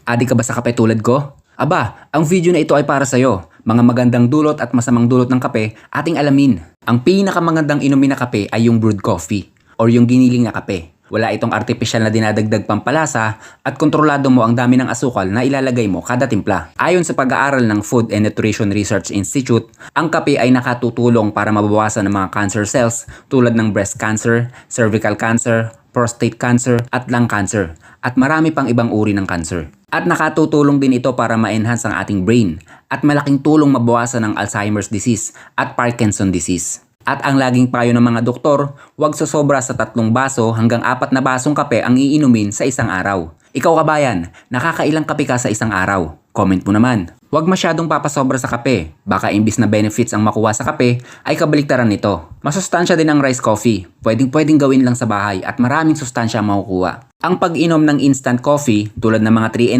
Adik ka ba sa kape tulad ko? Aba, ang video na ito ay para sa'yo. Mga magandang dulot at masamang dulot ng kape, ating alamin. Ang pinakamagandang inumin na kape ay yung brewed coffee or yung giniling na kape. Wala itong artificial na dinadagdag pampalasa at kontrolado mo ang dami ng asukal na ilalagay mo kada timpla. Ayon sa pag-aaral ng Food and Nutrition Research Institute, ang kape ay nakatutulong para mabawasan ang mga cancer cells tulad ng breast cancer, cervical cancer, prostate cancer at lung cancer at marami pang ibang uri ng cancer. At nakatutulong din ito para ma-enhance ang ating brain at malaking tulong mabawasan ang Alzheimer's disease at Parkinson disease. At ang laging payo ng mga doktor, huwag sosobra sa 3 baso hanggang 4 na basong kape ang iinumin sa isang araw. Ikaw kabayan, nakakailang kape ka sa isang araw? Comment mo naman. Huwag masyadong papasobra sa kape. Baka imbis na benefits ang makuha sa kape, ay kabaliktaran nito. Masustansya din ang rice coffee. Pwedeng gawin lang sa bahay at maraming sustansya ang makukuha. Ang pag-inom ng instant coffee tulad ng mga 3-in-1